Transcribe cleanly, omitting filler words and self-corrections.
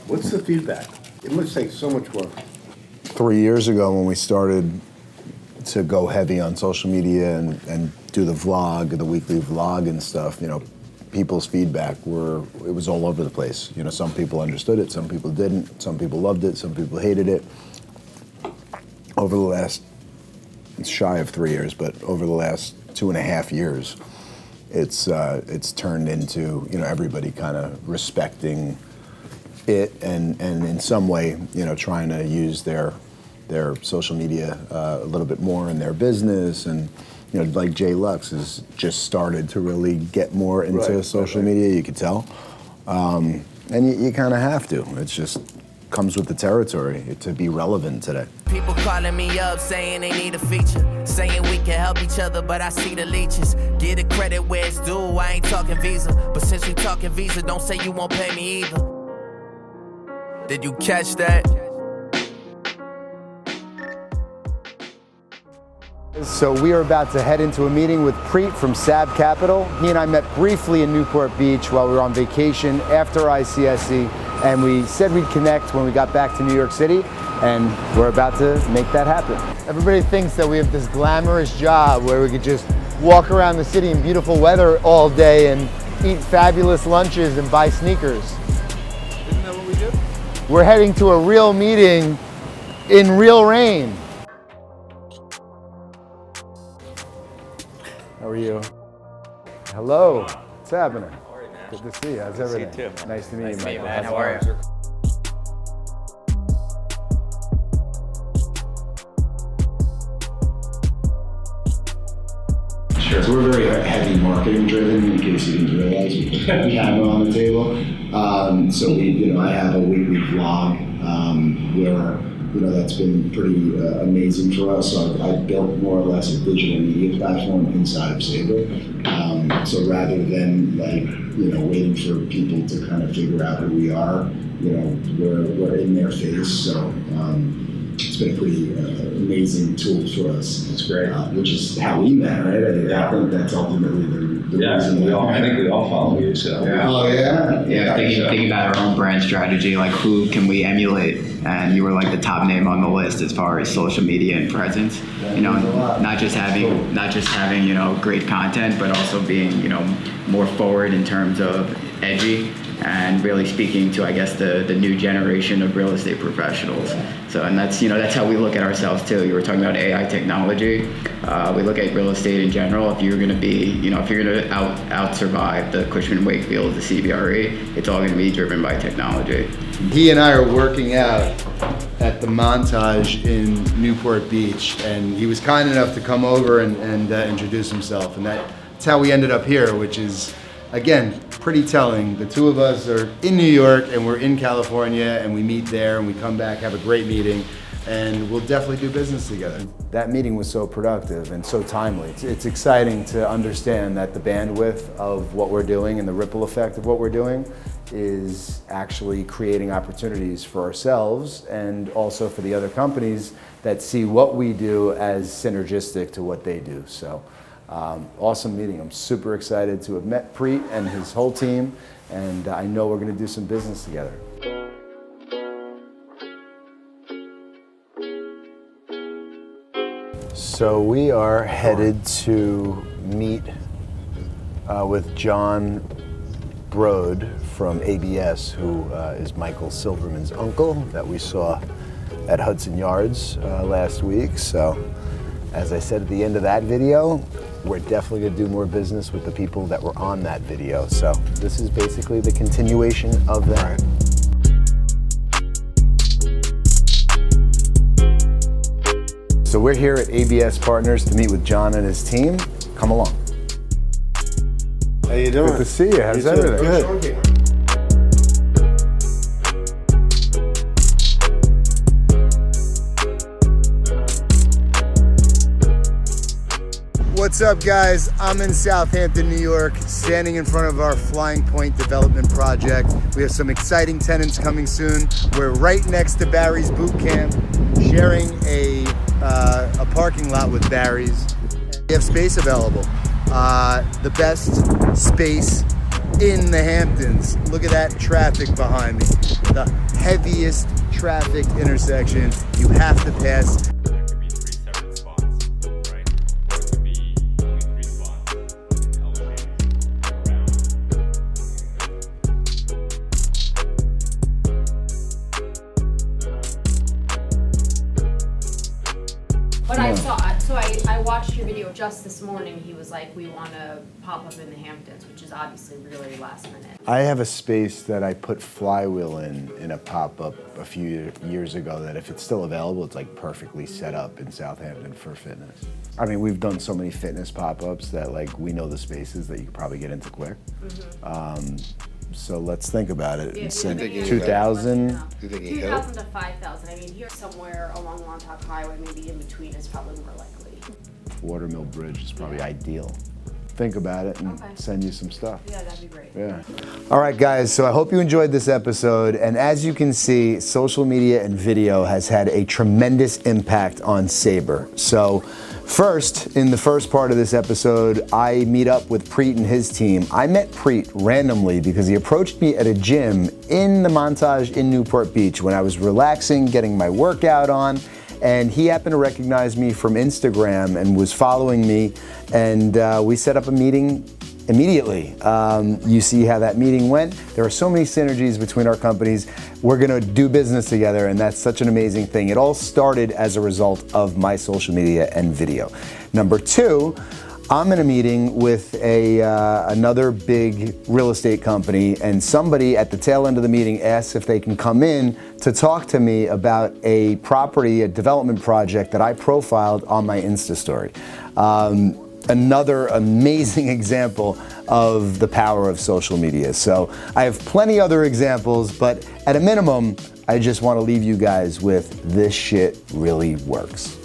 What's the feedback? It must take so much work. 3 years ago when we started to go heavy on social media and do the vlog, the weekly vlog and stuff, you know, people's feedback it was all over the place. You know, some people understood it, some people didn't, some people loved it, some people hated it. Over the last, it's shy of 3 years, but over the last 2.5 years, it's turned into, you know, everybody kind of respecting it and in some way, you know, trying to use their social media a little bit more in their business. And you know, like Jay Lux has just started to really get more into social media, you could tell. And you kind of have to. It's just comes with the territory to be relevant today. People calling me up saying they need a feature, saying we can help each other, but I see the leeches. Get the credit where it's due, I ain't talking Visa. But since we talking Visa, don't say you won't pay me either. Did you catch that? So we are about to head into a meeting with Preet from Sab Capital. He and I met briefly in Newport Beach while we were on vacation after ICSC, and we said we'd connect when we got back to New York City, and we're about to make that happen. Everybody thinks that we have this glamorous job where we could just walk around the city in beautiful weather all day and eat fabulous lunches and buy sneakers. Isn't that what we do? We're heading to a real meeting in real rain. How are you? Hello. What's happening? How are you, man? Good to see you. How's Good to see you everything? too. Nice to meet you, Michael. man. How's How it are going? you? Sure. So we're very heavy marketing driven, in case you didn't realize we put the camera on the table. So I have a weekly vlog where, you know, that's been pretty amazing for us. So I've built more or less a digital media platform inside of Sabre. So rather than waiting for people to kind of figure out who we are, you know, we're in their face. So it's been a pretty amazing tool for us. That's great. Which is how we met, right? I think that's ultimately the reason. I think we all follow you. So. Yeah. Oh yeah. Yeah, thinking about our own brand strategy, like who can we emulate? And you were like the top name on the list as far as social media and presence. You know, not just having you know great content, but also being you know more forward in terms of edgy and really speaking to I guess the new generation of real estate professionals. So and that's how we look at ourselves too. You were talking about AI technology. We look at real estate in general. If you're going to out survive the Cushman & Wakefield, the CBRE, it's all going to be driven by technology. He and I are working out at the Montage in Newport Beach, and he was kind enough to come over and introduce himself, and that's how we ended up here, which is, again, pretty telling. The two of us are in New York, and we're in California, and we meet there, and we come back, have a great meeting, and we'll definitely do business together. That meeting was so productive and so timely. It's exciting to understand that the bandwidth of what we're doing and the ripple effect of what we're doing is actually creating opportunities for ourselves and also for the other companies that see what we do as synergistic to what they do. So awesome meeting. I'm super excited to have met Preet and his whole team, and I know we're going to do some business together. So we are headed to meet with John Brode from ABS, who is Michael Silverman's uncle that we saw at Hudson Yards last week. So as I said at the end of that video, we're definitely going to do more business with the people that were on that video. So this is basically the continuation of that. So we're here at ABS Partners to meet with John and his team. Come along. How you doing? Good to see you. How's everything? Good. What's up, guys? I'm in Southampton, New York, standing in front of our Flying Point development project. We have some exciting tenants coming soon. We're right next to Barry's Boot Camp, sharing a parking lot with Barry's. We have space available. The best space in the Hamptons. Look at that traffic behind me. The heaviest traffic intersection. You have to pass. There could be 3 separate spots, right? Or it could be only 3 spots and elevated around. But I watched your video just this morning. He was like, we want to pop up in the Hamptons, which is obviously really last minute. I have a space that I put Flywheel in a pop-up a few years ago that if it's still available, it's like perfectly set up in Southampton for fitness. I mean, we've done so many fitness pop-ups that like we know the spaces that you could probably get into quick. So let's think about it. Yeah, It's yeah, in yeah. 2000. You think he 2,000 to 5,000. I mean, here somewhere along Montauk Highway, maybe in between, is probably more likely. Watermill Bridge is probably ideal. Think about it and Okay. send you some stuff. Yeah, that'd be great. Yeah. All right, guys, so I hope you enjoyed this episode. And as you can see, social media and video has had a tremendous impact on Sabre. So first, in the first part of this episode, I meet up with Preet and his team. I met Preet randomly because he approached me at a gym in the Montage in Newport Beach when I was relaxing, getting my workout on. And he happened to recognize me from Instagram and was following me, and we set up a meeting immediately. You see how that meeting went. There are so many synergies between our companies. We're gonna do business together, and that's such an amazing thing. It all started as a result of my social media and video. Number 2, I'm in a meeting with another big real estate company, and somebody at the tail end of the meeting asks if they can come in to talk to me about a property, a development project that I profiled on my Insta story. Another amazing example of the power of social media. So I have plenty other examples, but at a minimum, I just want to leave you guys with this shit really works.